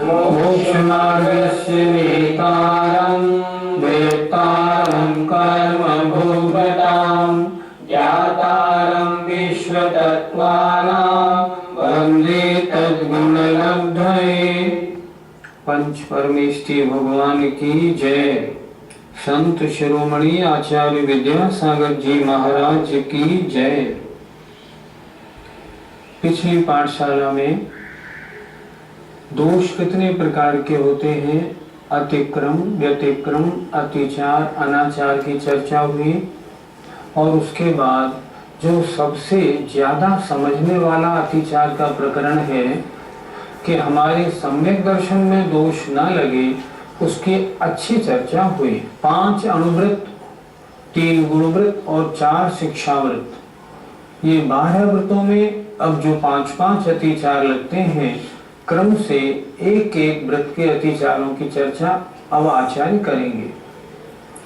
मोक्षमार्गस्य नेतारं वेत्तारं कर्मभोगतां ज्ञातारं विश्वतत्त्वानां वन्दे तद्गुणलब्धये। पंच परमेष्ठी भगवान की जय। संत शिरोमणि आचार्य विद्यासागर जी महाराज की जय। पिछली पाठशाला में दोष कितने प्रकार के होते हैं, अतिक्रम, व्यतिक्रम, अतिचार, अनाचार की चर्चा हुई। और उसके बाद जो सबसे ज्यादा समझने वाला अतिचार का प्रकरण है कि हमारे सम्यक दर्शन में दोष न लगे, उसकी अच्छी चर्चा हुई। 5 अणुव्रत, 3 गुणव्रत और 4 शिक्षाव्रत, ये 12 व्रतों में अब जो 5-5 अतिचार लगते हैं, क्रम से एक एक व्रत के अतिचारों की चर्चा अब आचार्य करेंगे।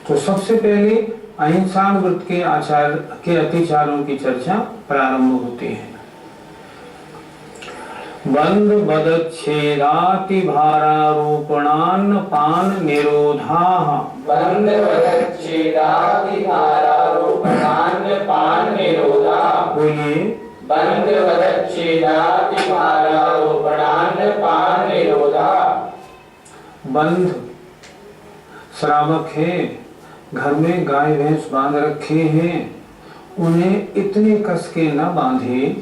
तो सबसे पहले अहिंसा व्रत के आचार के अतिचारों की चर्चा प्रारंभ होती है। बंध बदच्छेदाति भारारोपणान पान निरोधाः। बंध बदच्छेदाति भारारोपणान पान निरोधाः। बोलिए। बंध बदच्छेदाति भारारोपणान पान निरोधाः। बंध श्रावक है, घर में गाय भैंस बांध रखे हैं, उन्हें इतने कस के न बांधे।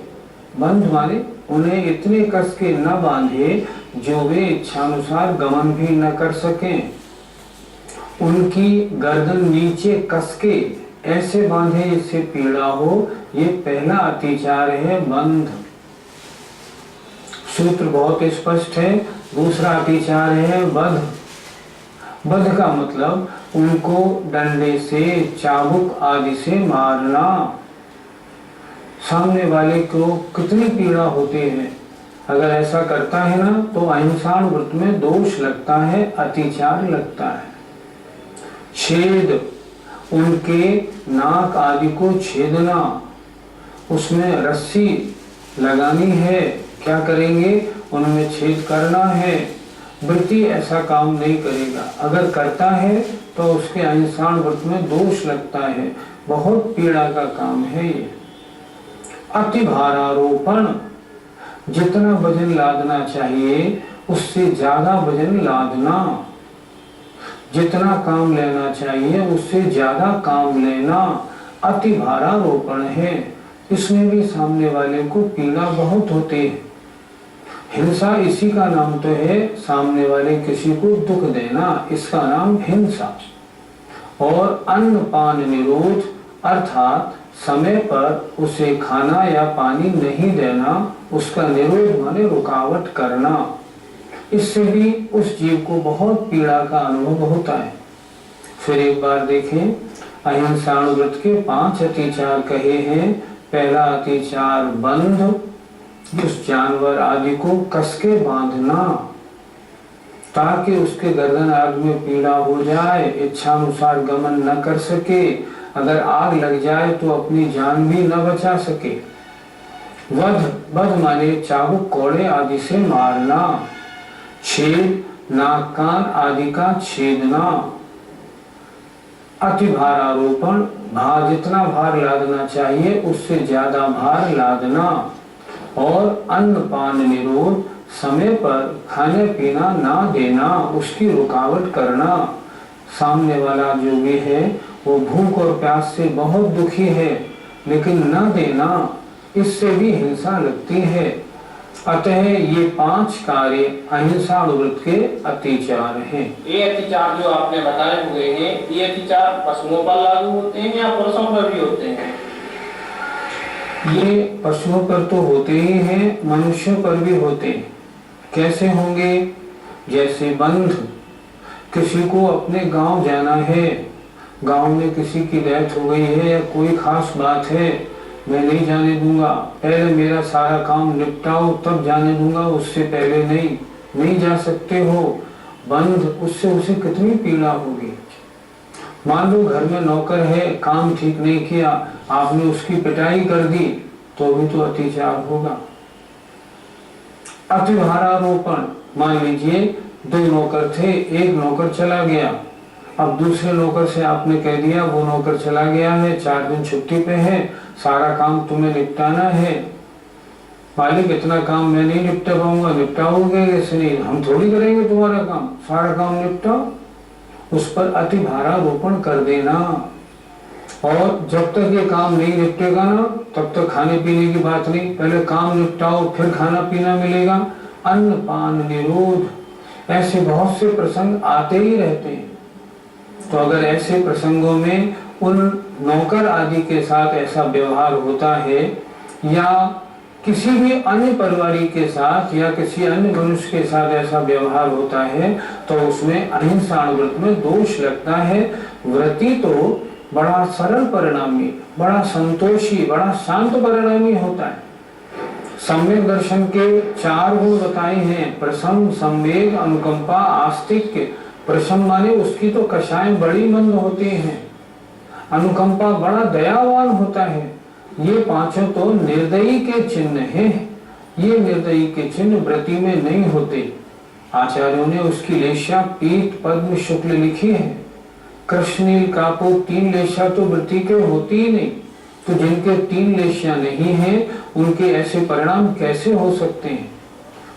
बंध माने उन्हें इतने कस के न बांधे जो वे इच्छानुसार गमन भी न कर सकें। उनकी गर्दन नीचे कस के ऐसे बांधे जिससे पीड़ा हो, ये पहला अतिचार है बंध। सूत्र बहुत स्पष्ट है। दूसरा अतिचार है बध। बध का मतलब उनको डंडे से, चाबुक आदि से मारना। सामने वाले को कितनी पीड़ा होती है, अगर ऐसा करता है ना तो अहिंसा व्रत में दोष लगता है, अतिचार लगता है। छेद, उनके नाक आदि को छेदना, उसमें रस्सी लगानी है, क्या करेंगे, उनमें छेद करना है। वृत्ति ऐसा काम नहीं करेगा, अगर करता है तो उसके अहिंसा व्रत में दोष लगता है, बहुत पीड़ा का काम है ये। अति भारारोपण, जितना वजन लादना चाहिए उससे ज्यादा वजन लादना, जितना काम लेना चाहिए उससे ज्यादा काम लेना, अति भारारोपण है। इसमें भी सामने वाले को पीड़ा बहुत होती है। हिंसा इसी का नाम तो है, सामने वाले किसी को दुख देना, इसका नाम हिंसा। और अन्न पान निरोध, अर्थात समय पर उसे खाना या पानी नहीं देना, उसका निरोध माने रुकावट करना। इससे भी उस जीव को बहुत पीड़ा का अनुभव होता है। फिर एक बार देखें, अहिंसा व्रत के 5 अतिचार कहे हैं। पहला अतिचार बंध, उस जानवर आदि को कसके बांधना ताकि उसके गर्दन आदि में पीड़ा हो जाए, इच्छानुसार गमन न कर सके, अगर आग लग जाए तो अपनी जान भी न बचा सके। वध, वध माने चाबुक कौड़े आदि से मारना। छेद, नाक कान आदि का छेदना। अति भारारोपण, भार, जितना भार लादना चाहिए उससे ज्यादा भार लादना। और अन्न पान निरोध, समय पर खाने पीना ना देना, उसकी रुकावट करना। सामने वाला जो भी है वो भूख और प्यास से बहुत दुखी है, लेकिन न देना, इससे भी हिंसा लगती है। अतः ये 5 कार्य अहिंसा व्रत के अतिचार हैं। ये अतिचार जो आपने बताए हुए हैं, ये अतिचार पशुओं पर लागू होते हैं या पुरुषों पर भी होते हैं? ये पशुओं पर तो होते ही हैं, मनुष्यों पर भी होते हैं। कैसे होंगे? जैसे बंध, किसी को अपने गांव जाना है, गांव में किसी की डेथ हो गई है या कोई खास बात है, मैं नहीं जाने दूंगा, पहले मेरा सारा काम निपटाओ तब जाने दूंगा, उससे पहले नहीं जा सकते हो। बंध, उससे उसे कितनी पीड़ा होगी। मान लो घर में नौकर है, काम ठीक नहीं किया, आपने उसकी पिटाई कर दी, तो भी तो अतिचार होगा। अति भारारोपण, मान लीजिए 2 नौकर थे, एक नौकर चला गया, अब दूसरे नौकर से आपने कह दिया वो नौकर चला गया है, 4 दिन छुट्टी पे है, सारा काम तुम्हें निपटाना है। मालिक इतना काम मैं नहीं निपटा पाऊंगा। निपटाओगे कैसे? नहीं, हम थोड़ी करेंगे तुम्हारा काम, सारा काम निपटाओ। उस पर अति भारारोपण कर देना, और जब तक ये काम नहीं निपटेगा ना तब तक खाने पीने की बात नहीं, पहले काम निपटाओ फिर खाना पीना मिलेगा। अन्न पान निरोध, ऐसे बहुत से प्रसंग आते ही रहते हैं। तो अगर ऐसे प्रसंगों में उन नौकर आदि के साथ ऐसा व्यवहार होता है, या किसी भी अन्य परिवारी के साथ या किसी अन्य मनुष्य के साथ ऐसा व्यवहार होता है, तो उसमें अहिंसा व्रत में दोष लगता है। व्रती तो बड़ा सरल परिणामी, बड़ा संतोषी, बड़ा शांत परिणामी होता है। सम्यक दर्शन के 4 गुण बताए हैं, प्रसम, संवेग, अनुकंपा, आस्तिक्य। प्रसम माने उसकी तो कषाएं बड़ी मंद होती हैं, अनुकंपा बड़ा दयावान होता है। ये 5 तो निर्दयी के चिन्ह हैं। ये निर्दयी के चिन्ह व्रती में नहीं होते। आचार्यों ने उसकी लेशा पीत पद्म शुक्ल लिखी है। कृष्णनील कापोत 3 लेशा तो व्रती के होती ही नहीं, तो जिनके 3 लेशा नहीं है उनके ऐसे परिणाम कैसे हो सकते हैं?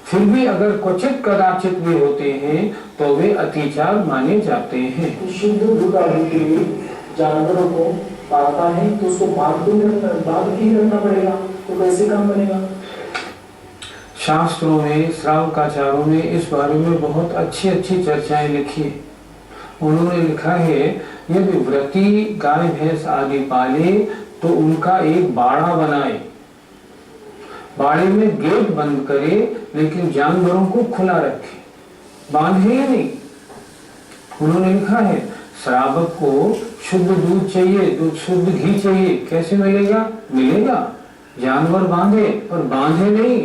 फिर भी अगर क्वचित कदाचित भी होते हैं तो वे अतिचार माने जाते हैं। शुद्ध दूध आदि के लिए जानवरों को पालता है तो उसको बांध के रखना पड़ेगा, तो कैसे काम बनेगा? शास्त्रों में, श्रावकाचार्यों में इस बारे में बहुत अच्छी अच्छी चर्चाएं लिखी है। उन्होंने लिखा है यदि व्रती गाय भैंस आदि पाले तो उनका एक बाड़ा बनाए, बाड़े में गेट बंद करे, लेकिन जानवरों को खुला रखे, बांधे ही नहीं। उन्होंने लिखा है श्रावक को शुद्ध दूध चाहिए, दूध शुद्ध घी चाहिए, कैसे मिलेगा? मिलेगा जानवर बांधे, पर बांधे नहीं।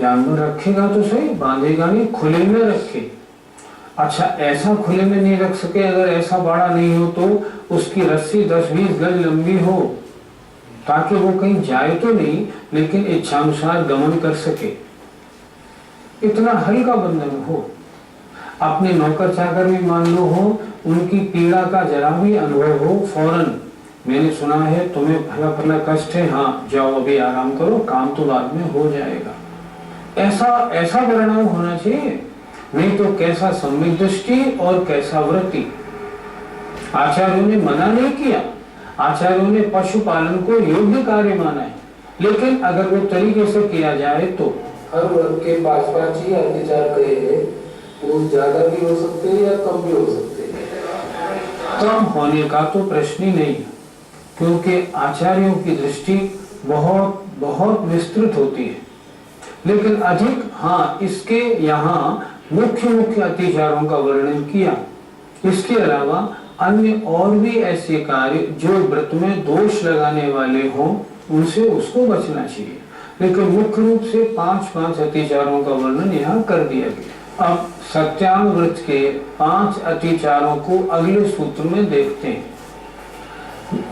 जानवर रखेगा तो सही, बांधेगा नहीं, खुले में रखे। अच्छा, ऐसा खुले में नहीं रख सके, अगर ऐसा बाड़ा नहीं हो तो उसकी रस्सी 10-20 गज लंबी हो, ताकि वो कहीं जाए तो नहीं लेकिन इच्छानुसार गमन कर सके। इतना हल्का बंधन हो। अपने नौकर चाकर भी मान लो हो, उनकी पीड़ा का जरा भी अनुभव हो, फौरन मैंने सुना है तुम्हें भला भला कष्ट है, हाँ जाओ अभी आराम करो, काम तो बाद में हो जाएगा। ऐसा परिणाम होना चाहिए, नहीं तो कैसा सम्यक दृष्टि और कैसा व्रति। आचार्यों ने मना नहीं किया, आचार्यों ने पशुपालन को योग्य कार्य माना है, लेकिन अगर वो तरीके से किया जाए तो। हर वर्ग के 5-5 ही अत्याचार कहे हैं, वो ज्यादा भी हो सकते हैं या कम भी हो सकते हैं। कम होने का तो प्रश्न ही नहीं, क्योंकि आचार्यों की दृष्टि बहुत बहुत विस्तृत होती है। लेकिन अधिक, हाँ, इसके यहाँ मुख्य अत्याचारों का वर्णन किया। इसके अलावा अन्य और भी ऐसे कार्य जो व्रत में दोष लगाने वाले हों, उनसे उसको बचना चाहिए। लेकिन मुख्य रूप से 5-5 अत्याचारों का वर्णन यहाँ कर दिया गया। अब सत्यान व्रत के 5 अत्याचारों को अगले सूत्र में देखते हैं।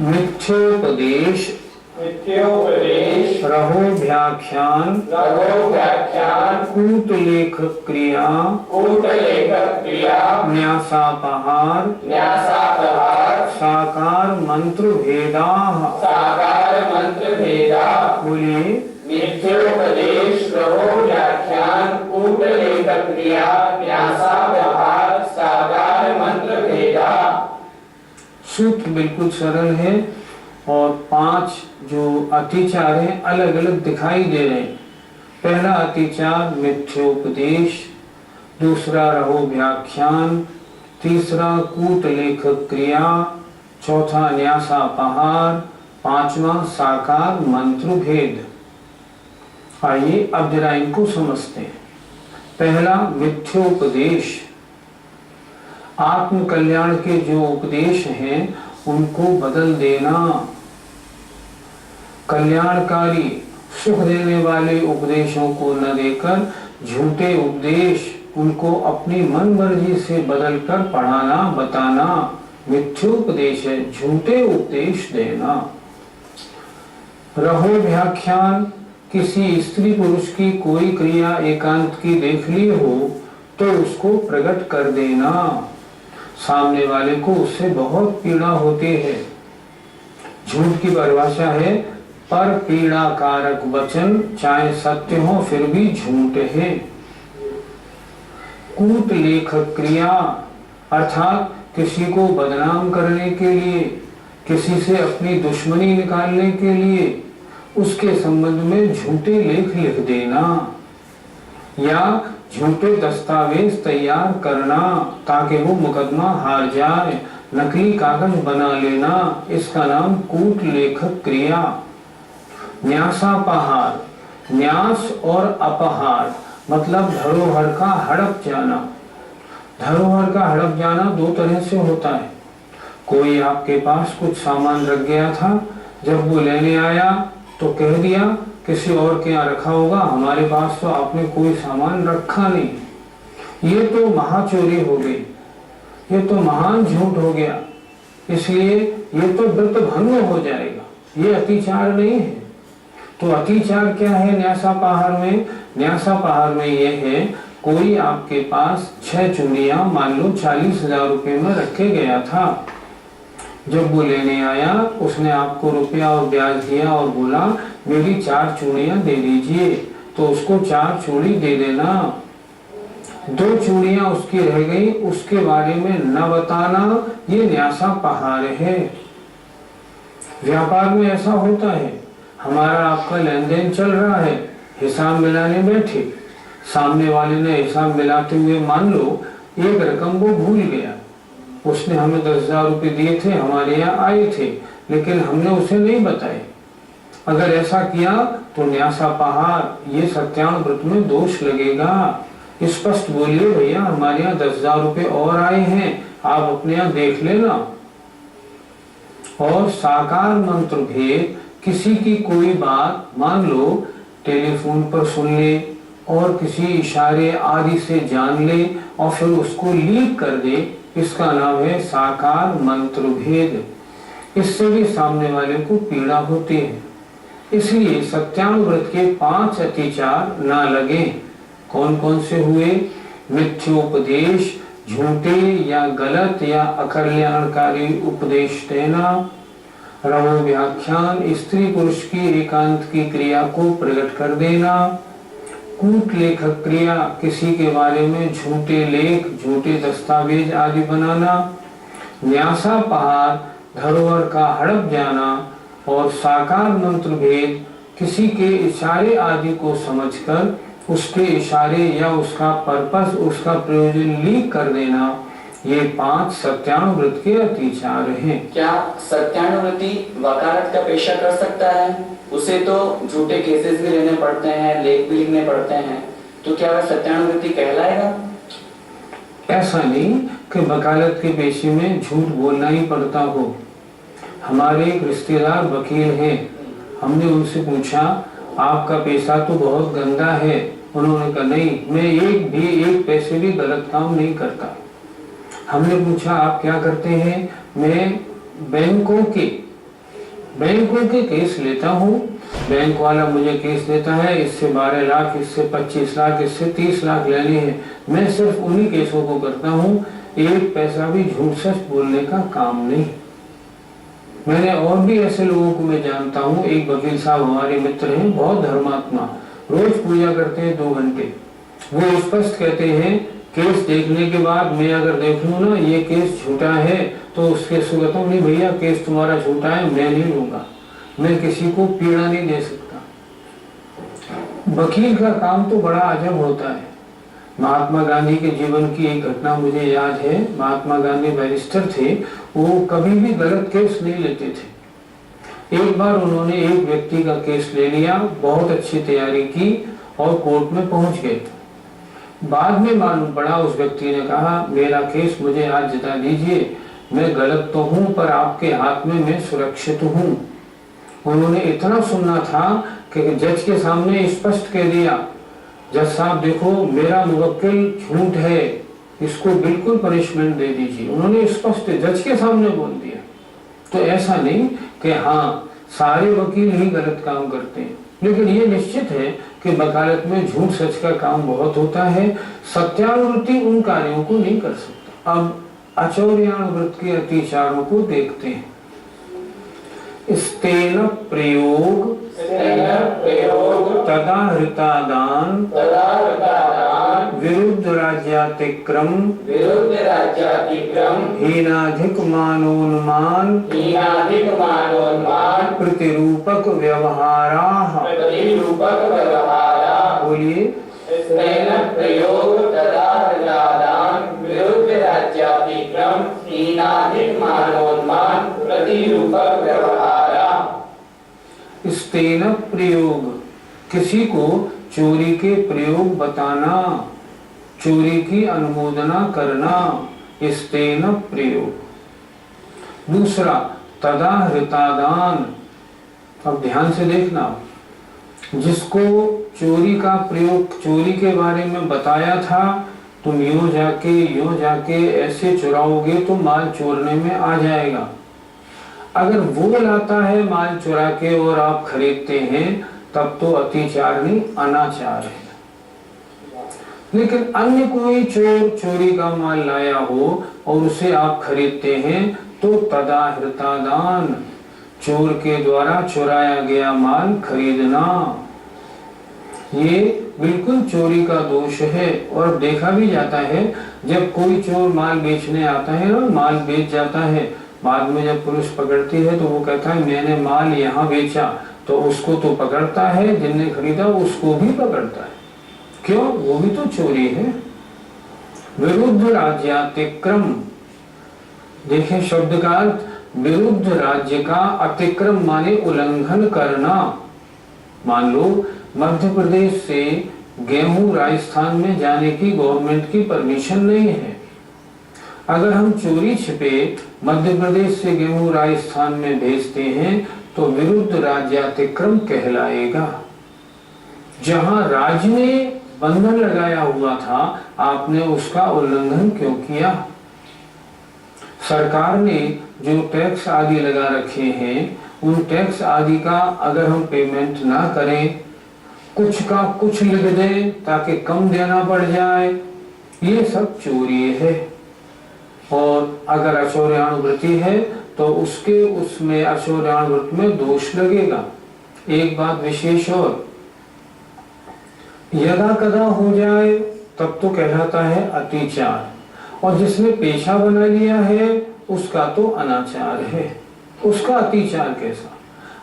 मिथ्योपदेश, रहो व्याख्यान, कूट लेख क्रिया, न्यासापहार, साकार मंत्र भेदा। बोलिए। मिथ्योपदेश, रहो व्याख्यान, कूट लेख क्रिया, न्यासापहार, साकार मंत्र भेदा। सूत्र बिल्कुल सरल है और 5 जो अतिचार हैं अलग अलग दिखाई दे रहे हैं। पहला अतिचार मिथ्योपदेश, दूसरा रहो व्याख्यान, तीसरा कूट लेख क्रिया, चौथा न्यासापहार, 5वां साकार मंत्र भेद। आइए अब जरा इनको समझते हैं। पहला मिथ्योपदेश, आत्म कल्याण के जो उपदेश हैं उनको बदल देना। कल्याणकारी सुख देने वाले उपदेशों को न देकर झूठे उपदेश, उनको अपनी मन मर्जी से बदलकर पढ़ाना बताना मिथ्योपदेश है, झूठे उपदेश देना। रहो व्याख्यान, किसी स्त्री पुरुष की कोई क्रिया एकांत की देख ली हो तो उसको प्रकट कर देना। सामने वाले को उससे बहुत पीड़ा होती है। झूठ की परिभाषा है पर पीड़ा कारक वचन, चाहे सत्य हो फिर भी झूठ है। कूट लेखक क्रिया अर्थात किसी को बदनाम करने के लिए, किसी से अपनी दुश्मनी निकालने के लिए उसके संबंध में झूठे लेख लिख देना या झूठे दस्तावेज तैयार करना ताकि वो मुकदमा हार जाए, नकली कागज बना लेना, इसका नाम कूट लेखक क्रिया। न्यासापहार, न्यास और अपहार मतलब धरोहर का हड़प जाना। धरोहर का हड़प जाना दो तरह से होता है। कोई आपके पास कुछ सामान रख गया था, जब वो लेने आया तो कह दिया किसी और के यहाँ रखा होगा, हमारे पास तो आपने कोई सामान रखा नहीं। ये तो महाचोरी हो गई, ये तो महान झूठ हो गया, इसलिए ये तो व्रत भंग हो जाएगा, ये अतिचार नहीं है। तो अतिचार क्या है न्यासापहार में? न्यासापहार में ये है कोई आपके पास 6 चूड़ियां मान लो 40,000 रुपए में रखे गया था, जब वो लेने आया उसने आपको रुपया और ब्याज दिया और बोला मेरी 4 चूड़ियां दे दीजिए, तो उसको 4 चूड़ी दे देना। 2 चूड़ियां उसकी रह गई, उसके बारे में न बताना, ये न्यासापहार है। व्यापार में ऐसा होता है, हमारा आपका लेन देन चल रहा है, हिसाब मिलाने बैठे, सामने वाले ने हिसाब मिलाते हुए मान लो एक रकम वो भूल गया, उसने हमें 10,000 रुपए दिए थे, हमारे यहाँ आए थे, लेकिन हमने उसे नहीं बताए। अगर ऐसा किया तो न्यासापहार, ये सत्यानुव्रत में दोष लगेगा। स्पष्ट बोलिए भैया हमारे यहाँ 10,000 रुपए और आए हैं, आप अपने यहाँ देख लेना। और साकार मंत्र भेद, किसी की कोई बात मान लो टेलीफोन पर सुन ले और किसी इशारे आदि से जान ले और फिर उसको लीक कर दे, इसका नाम है साकार मंत्र भेद। इससे भी सामने वाले को पीड़ा होती है। इसलिए सत्यानुव्रत के 5 अतिचार ना लगे। कौन कौन से हुए? मिथ्योपदेश, झूठे या गलत या अकल्याणकारी उपदेश देना, रवो व्याख्यान, स्त्री पुरुष की एकांत की क्रिया को प्रकट कर देना, कूट लेखक क्रिया, किसी के बारे में झूठे लेख, झूठे दस्तावेज आदि बनाना, न्यासापहार, धरोहर का हड़प जाना, और साकार मंत्र भेद, किसी के इशारे आदि को समझकर उसके इशारे या उसका पर्पस, उसका प्रयोजन लीक कर देना, ये 5 सत्यानुव्रत के अतिचार हैं। क्या सत्यानुव्रती वकालत का पेशा कर सकता है? उसे तो झूठे केसेस भी लेने पड़ते हैं, लेख भी लिखने पड़ते हैं, तो क्या वह सत्यानुव्रती कहलाएगा? ऐसा नहीं कि वकालत के पेशे में झूठ बोलना ही पड़ता हो। हमारे एक रिश्तेदार वकील हैं, हमने उनसे पूछा आपका पेशा तो बहुत गंदा है। उन्होंने कहा नहीं, मैं एक पैसे भी गलत काम नहीं करता। हमने पूछा आप क्या करते हैं? मैं बैंकों के केस लेता हूँ। बैंक वाला मुझे केस देता है, इससे 12 लाख, इससे 25 लाख, इससे 30 लाख लेने हैं, मैं सिर्फ उन्हीं केसों को करता हूँ, एक पैसा भी झूठ सच बोलने का काम नहीं। मैंने और भी ऐसे लोगों को मैं जानता हूँ। एक वकील साहब हमारे मित्र हैं, बहुत धर्मात्मा, रोज पूजा करते हैं 2 घंटे। वो स्पष्ट कहते हैं केस देखने के बाद मैं अगर देख लूं ना ये केस झूठा है तो उसके कहता हूँ नहीं भैया केस तुम्हारा झूठा है, मैं नहीं लूंगा, मैं किसी को पीड़ा नहीं दे सकता। वकील का काम तो बड़ा अजब होता है। महात्मा गांधी के जीवन की एक घटना मुझे याद है। महात्मा गांधी बैरिस्टर थे, वो कभी भी गलत केस नहीं लेते थे। एक बार उन्होंने एक व्यक्ति का केस ले लिया, बहुत अच्छी तैयारी की और कोर्ट में पहुंच गए। बाद में मालूम पड़ा उस व्यक्ति ने कहा मेरा केस मुझे आज जिता दीजिए, मैं गलत तो हूं पर आपके हाथ में मैं सुरक्षित हूं। उन्होंने इतना सुनना था कि जज के सामने स्पष्ट कह दिया जज साहब देखो मेरा मुवक्किल झूठ है, इसको बिल्कुल पनिशमेंट दे दीजिए। उन्होंने स्पष्ट जज के सामने बोल दिया। तो ऐसा नहीं कि हाँ सारे वकील ही गलत काम करते हैं, लेकिन ये निश्चित है कि वकालत में झूठ सच का काम बहुत होता है, सत्यानुवृत्ति उन कार्यों को नहीं कर सकता। अब अचौर्यानुवृत्त के अतिचारों को देखते हैं। स्तेन प्रयोग तदा हृतादान विरुद्ध राज्यातिक्रम हीनाधिक मानोन्मान प्रतिरूपक व्यवहाराः। बोलिए। प्रयोग तदा हृतादान विरुद्ध राज्यातिक्रम हीनाधिक मानोन्मान प्रतिरूपक व्यवहारा। स्तेन प्रयोग, किसी को चोरी के प्रयोग बताना, चोरी की अनुमोदना करना, स्तेन प्रयोग। दूसरा तदा हृतादान। अब ध्यान से देखना, जिसको चोरी का प्रयोग, चोरी के बारे में बताया था, तुम यूं जाके ऐसे चुराओगे तो माल चोरने में आ जाएगा। अगर वो लाता है माल चुरा के और आप खरीदते हैं, तब तो अतिचार नहीं, अनाचार है। लेकिन अन्य कोई चोर चोरी का माल लाया हो और उसे आप खरीदते हैं, तो तदा हृतादान, चोर के द्वारा चुराया गया माल खरीदना, ये बिल्कुल चोरी का दोष है। और देखा भी जाता है, जब कोई चोर माल बेचने आता है ना, माल बेच जाता है, बाद में जब पुलिस पकड़ती है तो वो कहता है मैंने माल यहाँ बेचा, तो उसको तो पकड़ता है, जिसने खरीदा उसको भी पकड़ता है। क्यों? वो भी तो चोरी है। विरुद्ध राज्यातिक्रम, देखें शब्द का अर्थ, विरुद्ध राज्य का अतिक्रम माने उल्लंघन करना। मान लो मध्य प्रदेश से गेहूं राजस्थान में जाने की गवर्नमेंट की परमिशन नहीं है, अगर हम चोरी छिपे मध्य प्रदेश से गेहूं राजस्थान में भेजते हैं तो विरुद्ध राज्यातिक्रम कहलाएगा। जहां राज्य ने बंधन लगाया हुआ था, आपने उसका उल्लंघन क्यों किया? सरकार ने जो टैक्स आदि लगा रखे हैं, उन टैक्स आदि का अगर हम पेमेंट ना करें, कुछ का कुछ लिख दें ताकि कम देना पड़ जाए, ये सब चोरी है। और अगर अचौर्यानुवृत्ति है तो उसमें अचौर्यानुवृत्ति में दोष लगेगा। एक बात विशेष और, यदा कदा हो जाए तब तो कहलाता है अतिचार, और जिसने पेशा बना लिया है उसका तो अनाचार है, उसका अतिचार कैसा?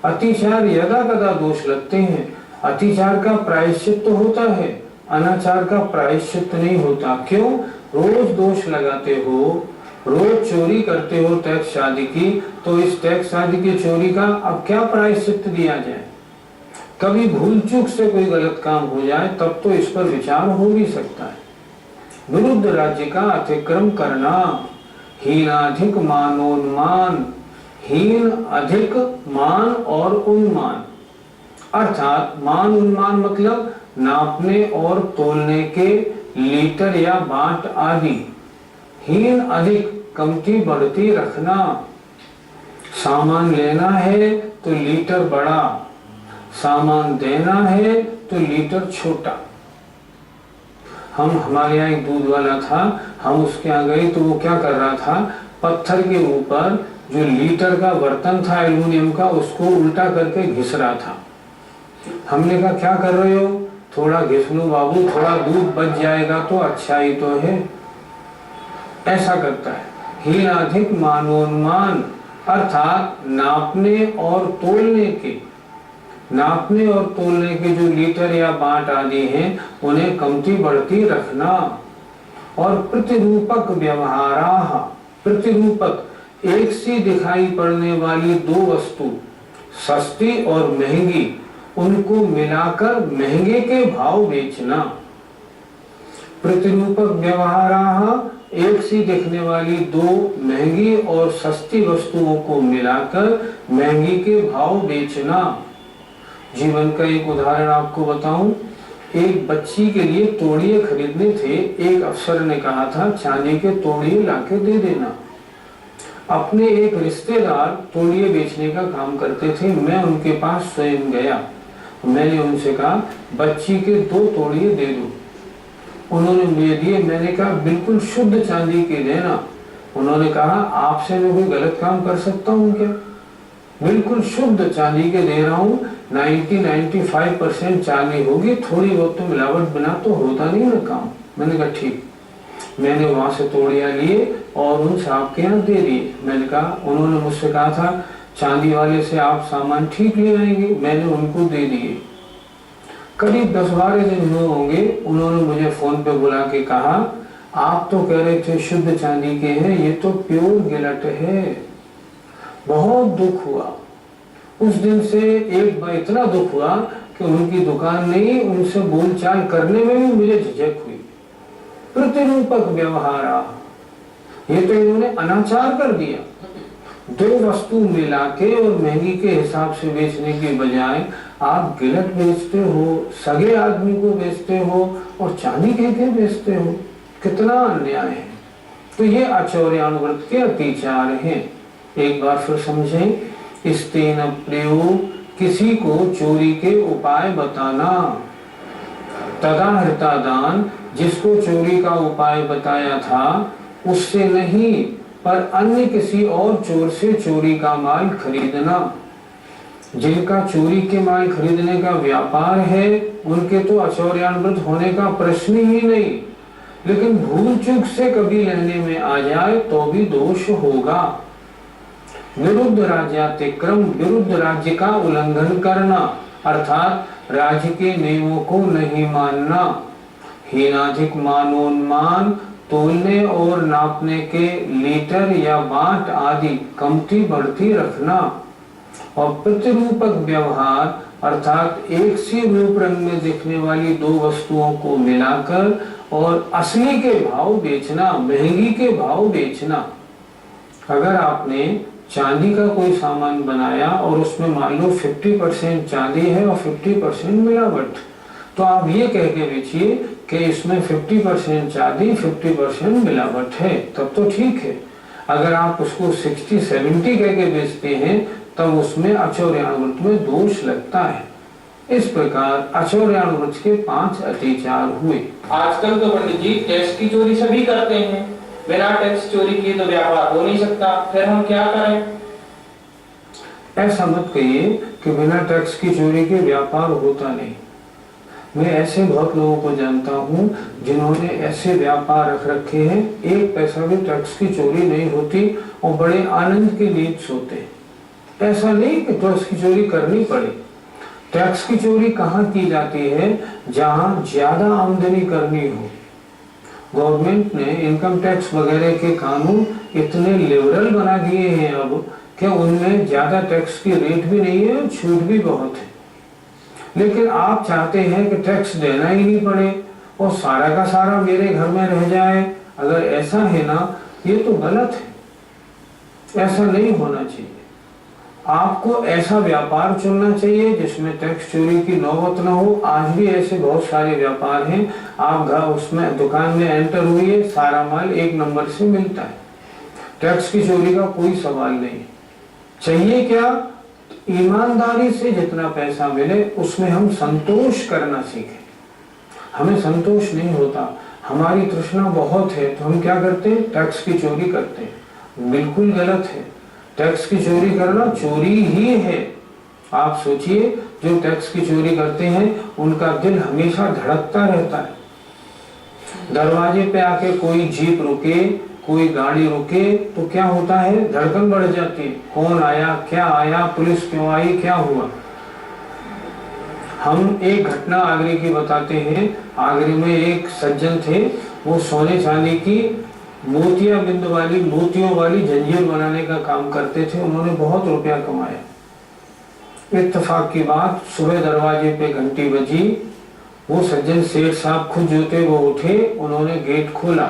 अतिचार यदा कदा दोष लगते हैं। अतिचार का प्रायश्चित तो होता है, अनाचार का प्रायश्चित नहीं होता। क्यों? रोज दोष लगाते हो, रोज चोरी करते हो टैक्स आदि की, तो इस टैक्स आदि की चोरी का अब क्या प्रायश्चित दिया जाए? कभी भूल चूक से कोई गलत काम हो जाए तब तो इस पर विचार हो भी सकता है। विरुद्ध राज्य का अतिक्रम करना, हीनाधिक मानोन्मान, हीन अधिक मान और उन्मान, अर्थात मान उन्मान मतलब नापने और तोलने के लीटर या बाट आदि। हीन अधिक कमती बढ़ती रखना, सामान लेना है तो लीटर बड़ा, सामान देना है तो लीटर छोटा। हमारे यहाँ एक दूध वाला था, हम उसके यहाँ गए तो वो क्या कर रहा था, पत्थर के ऊपर जो लीटर का बर्तन था एल्युमिनियम का, उसको उल्टा करके घिस रहा था। हमने कहा क्या कर रहे हो? थोड़ा घिस लो बाबू, थोड़ा दूध बच जाएगा तो अच्छा ही तो है। ऐसा करता है। हीन अधिक मानोन्मान, अर्थात नापने और तोलने के जो लीटर या बाट आदि हैं, उन्हें कमती बढ़ती रखना। और प्रतिरूपक व्यवहाराः, प्रतिरूपक एक सी दिखाई पड़ने वाली दो वस्तु, सस्ती और महंगी, उनको मिलाकर महंगे के भाव बेचना। प्रतिरूपक व्यवहाराः, एक सी दिखने वाली दो महंगी और सस्ती वस्तुओं को मिलाकर महंगी के भाव बेचना। जीवन का एक उदाहरण आपको बताऊं। एक बच्ची के लिए तोड़िए खरीदने थे। एक अफसर ने कहा था चांदी के तोड़िए लाके दे देना। अपने एक रिश्तेदार तोड़िए बेचने का काम करते थे। मैं उनके पास स्वयं गया। मैंने उनसे कहा बच्ची के 2 तोड़िए दे दो। उन्होंने मुझे दिए। मैंने कहा बिल्कुल शुद्ध चांदी के देना। उन्होंने कहा आपसे मैं कोई गलत काम कर सकता हूँ क्या? बिल्कुल शुद्ध चांदी के दे रहा हूँ। 90-95% चांदी होगी, थोड़ी बहुत तो मिलावट बिना तो होता नहीं ना काम। मैंने कहा ठीक। मैंने वहां से तोड़िया लिए और उन साहब के यहाँ दे दिए। मैंने कहा, उन्होंने मुझसे कहा था चांदी वाले से आप सामान ठीक ले आएंगे, मैंने उनको दे दिए। करीब 10-12 दिन हुए होंगे, उन्होंने मुझे फोन पे बुला के कहा आप तो कह रहे थे शुद्ध चांदी के हैं, ये तो प्योर गिलट है। बहुत दुख हुआ। उस दिन से एक बार इतना दुख हुआ कि उनकी दुकान नहीं, उनसे बोलचाल करने में भी मुझे झिझक हुई। प्रतिरूपक व्यवहार, ये तो इन्होंने अनाचार कर दिया। 2 वस्तु मिला के और महंगी के हिसाब से बेचने के बजाय आप गिलट बेचते हो, सगे आदमी को बेचते हो और चांदी कह के बेचते हो। कितना अन्याय है। तो ये आचौर्यानुव्रत के अतिचार हैं। एक बार फिर समझें। स्तेन प्रयोग, किसी को चोरी के उपाय बताना। तदा हृता दान, जिसको चोरी का उपाय बताया था उससे नहीं, पर अन्य किसी और चोर से चोरी का माल खरीदना। जिनका चोरी के माल खरीदने का व्यापार है उनके तो आचौर्यानुव्रत होने का प्रश्न ही नहीं, लेकिन भूल चूक से कभी लेने में आ जाए तो भी दोष होगा। विरुद्ध राज्यातिक्रम, विरुद्ध राज्य का उल्लंघन करना, अर्थात राज्य के नियमों को नहीं मानना। हीनाधिक मानोन्मान, तोलने और नापने के लीटर या बाट आदि कमती बढ़ती रखना। और प्रतिरूपक व्यवहार, अर्थात एक सी रूप रंग में दिखने वाली 2 वस्तुओं को मिलाकर और असली के भाव बेचना, महंगी के भाव बेचना। अगर आपने चांदी का कोई सामान बनाया और उसमें मान लो 50% चांदी है और 50% मिलावट, तो आप ये कह के बेचिए कि इसमें 50% चांदी 50% मिलावट है, तब तो ठीक है। अगर आप उसको 60-70 कह के बेचते हैं तब उसमें आचौर्यानुव्रत में दोष लगता है। इस प्रकार आचौर्यानुव्रत के 5 अतिचार हुए। आजकल तो पंडित जी टैक्स की चोरी सभी करते हैं, बिना टैक्स चोरी किए तो व्यापार हो नहीं सकता, फिर हम क्या करें? ऐसा मत कहिए कि बिना टैक्स की चोरी के व्यापार होता नहीं। मैं ऐसे बहुत लोगों को जानता हूँ जिन्होंने ऐसे व्यापार रख रखे हैं, 1 पैसा भी टैक्स की चोरी नहीं होती और बड़े आनंद की नींद सोते हैं। ऐसा नहीं कि टैक्स की चोरी करनी पड़े। टैक्स की चोरी कहाँ की जाती है? जहाँ ज्यादा आमदनी करनी हो। गवर्नमेंट ने इनकम टैक्स वगैरह के कानून इतने लिबरल बना दिए हैं अब कि उनमें ज्यादा टैक्स की रेट भी नहीं है और छूट भी बहुत है। लेकिन आप चाहते हैं कि टैक्स देना ही नहीं पड़े और सारा का सारा मेरे घर में रह जाए। अगर ऐसा है ना, ये तो गलत है, ऐसा नहीं होना चाहिए। आपको ऐसा व्यापार चुनना चाहिए जिसमें टैक्स चोरी की नौबत ना हो। आज भी ऐसे बहुत सारे व्यापार हैं, आप घर उसमें दुकान में एंटर हुई, सारा माल 1 नंबर से मिलता है, टैक्स की चोरी का कोई सवाल नहीं। चाहिए क्या? ईमानदारी से जितना पैसा मिले उसमें हम संतोष करना सीखें। हमें संतोष नहीं होता, हमारी तृष्णा बहुत है, तो हम क्या करते हैं? टैक्स की चोरी करते हैं। बिल्कुल गलत है। टैक्स की चोरी करना चोरी ही है। आप सोचिए, जो टैक्स की चोरी करते हैं उनका दिल हमेशा धड़कता रहता है। दरवाजे पे आके कोई जीप रुके, कोई गाड़ी रुके तो क्या होता है? धड़कन बढ़ जाती है। कौन आया, क्या आया, पुलिस क्यों आई, क्या हुआ? हम एक घटना आगरे की बताते हैं। आगरे में एक सज्जन थे, वो सोने चांदी की मोतिया बिंद वाली, मोतियों वाली जंजीर बनाने का काम करते थे। उन्होंने बहुत रुपया कमाया। इत्तेफाक की बात, सुबह दरवाजे पे घंटी बजी, वो सज्जन सेठ साहब खुद जो थे वो उठे, उन्होंने गेट खोला।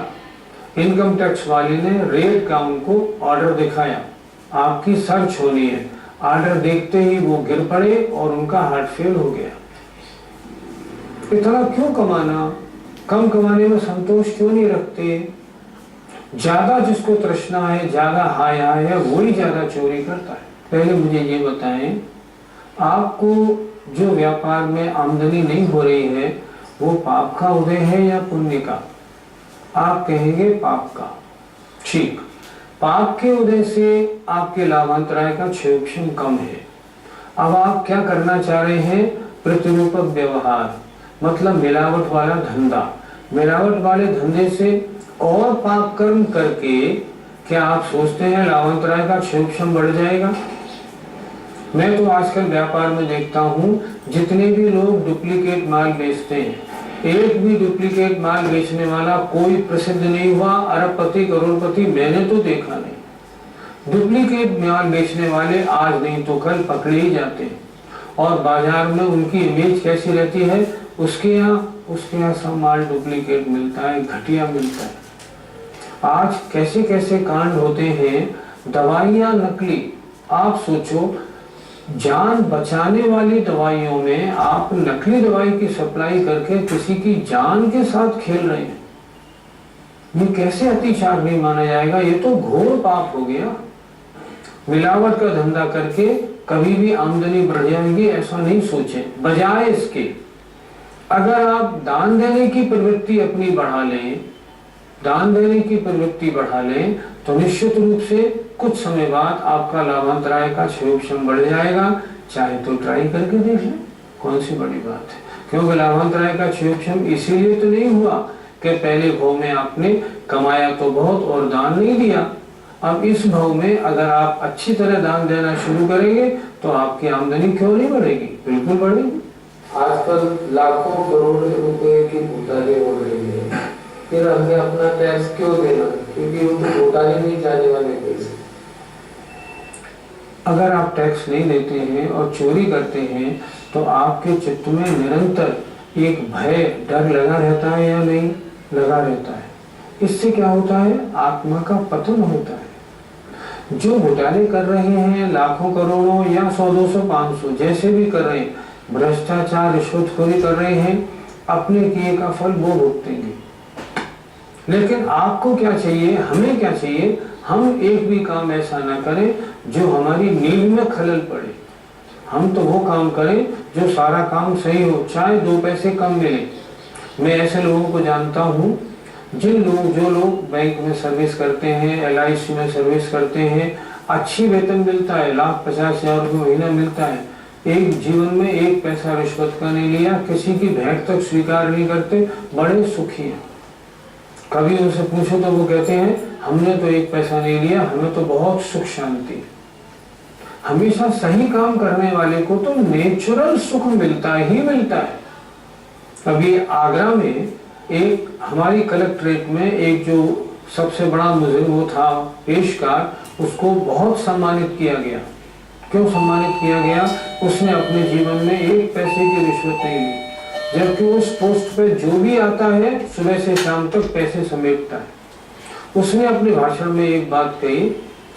इनकम टैक्स वाले ने रेड का उनको ऑर्डर दिखाया, आपकी सर्च होनी है। ऑर्डर देखते ही वो गिर पड़े और उनका हार्ट फेल हो गया। इतना क्यों कमाना? कम कमाने में संतोष क्यों नहीं रखते? ज्यादा जिसको तृष्णा है, ज्यादा हाय हाय है, वही ज्यादा चोरी करता है। पहले मुझे ये बताएं, आपको जो व्यापार में आमदनी नहीं हो रही है वो पाप का उदय है या पुण्य का? आप कहेंगे पाप का। ठीक, पाप के उदय से आपके लाभांतराय का क्षयोक्षम कम है। अब आप क्या करना चाह रहे हैं? प्रतिरूपक व्यवहार, मतलब मिलावट वाला धंधा। मिलावट वाले धंधे से और पाप कर्म करके क्या आप सोचते हैं लाभांतराय का क्षयोक्षम बढ़ जाएगा? मैं तो आजकल व्यापार में देखता हूँ जितने भी लोग डुप्लीकेट माल बेचते हैं, एक भी डुप्लीकेट माल बेचने वाला कोई प्रसिद्ध नहीं हुआ, अरबपति करोड़पति मैंने तो देखा नहीं। डुप्लीकेट माल बेचने वाले आज नहीं तो कल पकड़े ही जाते हैं और बाजार में उनकी इमेज कैसी रहती है? उसके यहाँ सब माल डुप्लीकेट मिलता है, घटिया मिलता है। आज कैसे कैसे कांड होते हैं, दवाइयाँ नकली। आप सोचो, जान बचाने वाली दवाइयों में आप नकली दवाई की सप्लाई करके किसी की जान के साथ खेल रहे हैं। ये कैसे अतिचार नहीं माना जाएगा? ये तो घोर पाप हो गया। मिलावट का धंधा करके कभी भी आमदनी बढ़ जाएगी ऐसा नहीं सोचें। बजाय इसके अगर आप दान देने की प्रवृत्ति अपनी बढ़ा लें, दान देने की प्रवृत्ति बढ़ा लें तो निश्चित रूप से कुछ समय बाद आपका लाभांतराय का क्षयोक्षम बढ़ जाएगा। चाहे तो ट्राई करके देख लें, कौन सी बड़ी बात है। क्योंकि लाभांतराय का क्षयोक्षम इसीलिए तो नहीं हुआ कि पहले भाव में आपने कमाया तो बहुत और दान नहीं दिया। अब इस भाव में अगर आप अच्छी तरह दान देना शुरू करेंगे तो आपकी आमदनी क्यों नहीं बढ़ेगी? बिल्कुल बढ़ेगी। आजकल लाखों करोड़ रुपए की घोटाले हो रही है, फिर हमें अपना टैक्स क्यों देना? क्योंकि वो तो घोटाले नहीं जाने वाले पैसे। अगर आप टैक्स नहीं देते हैं और चोरी करते हैं तो आपके चित्त में निरंतर एक भय, डर लगा रहता है या नहीं? लगा रहता है। इससे क्या होता है? आत्मा का पतन होता है। जो घोटाले कर रहे हैं लाखों करोड़ों या 100 200 500 जैसे भी कर रहे हैं, भ्रष्टाचार रिश्वतखोरी कर रहे हैं, अपने किए का फल वो भुगतेंगे। लेकिन आपको क्या चाहिए? हमें क्या चाहिए? हम एक भी काम ऐसा ना करें जो हमारी नींव में खलल पड़े। हम तो वो काम करें जो सारा काम सही हो, चाहे 2 पैसे कम मिले। मैं ऐसे लोगों को जानता हूँ जो लोग बैंक में सर्विस करते हैं, LIC में सर्विस करते हैं, अच्छी वेतन मिलता है, 1,50,000 रुपये महीना मिलता है, एक जीवन में 1 पैसा रिश्वत का नहीं लिया, किसी की भेंट तक स्वीकार नहीं करते, बड़े सुखी हैं। कभी उनसे पूछो तो वो कहते हैं हमने तो 1 पैसा नहीं लिया, हमें तो बहुत सुख शांति। हमेशा सही काम करने वाले को तो नेचुरल सुख मिलता ही मिलता है। अभी आगरा में एक हमारी कलेक्ट्रेट में एक जो सबसे बड़ा मुजरिम वो था पेशकार, उसको बहुत सम्मानित किया गया। क्यों सम्मानित किया गया? उसने अपने जीवन में 1 पैसे की रिश्वत नहीं ली, जबकि उस पोस्ट पे जो भी आता है सुबह से शाम तक पैसे समेटता है। उसने अपने भाषण में एक बात कही,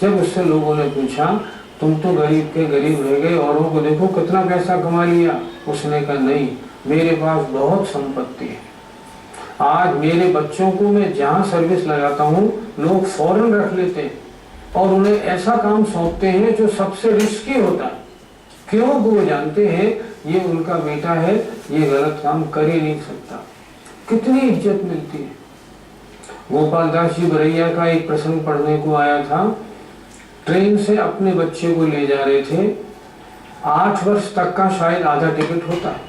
जब उससे लोगों ने पूछा तुम तो गरीब के गरीब रह गए, औरों को देखो कितना पैसा कमा लिया। उसने कहा नहीं, मेरे पास बहुत संपत्ति है। आज मेरे बच्चों को मैं जहाँ सर्विस लगाता हूँ लोग फौरन रख लेते हैं और उन्हें ऐसा काम सौंपते हैं जो सबसे रिस्की होता है। क्यों? वो जानते हैं ये उनका बेटा है, ये गलत काम कर ही नहीं सकता। कितनी इज्जत मिलती है। गोपाल दास जी बरैया का एक प्रसंग पढ़ने को आया था। ट्रेन से अपने बच्चे को ले जा रहे थे, 8 वर्ष तक का शायद आधा टिकट होता है।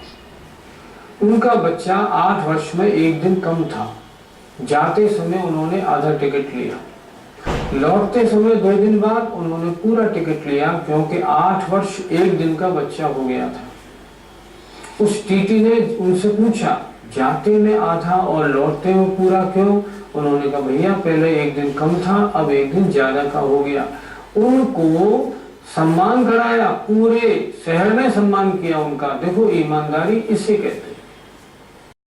उनका बच्चा 8 वर्ष में 1 दिन कम था। जाते समय उन्होंने आधा टिकट लिया, लौटते समय 2 दिन बाद उन्होंने पूरा टिकट लिया, क्योंकि 8 वर्ष 1 दिन का बच्चा हो गया था। उस टीटी ने उनसे पूछा जाते में आधा और लौटते में पूरा क्यों? उन्होंने कहा भैया पहले 1 दिन कम था, अब 1 दिन ज्यादा का हो गया। उनको सम्मान कराया, पूरे शहर ने सम्मान किया उनका। देखो ईमानदारी इसे कहते हैं।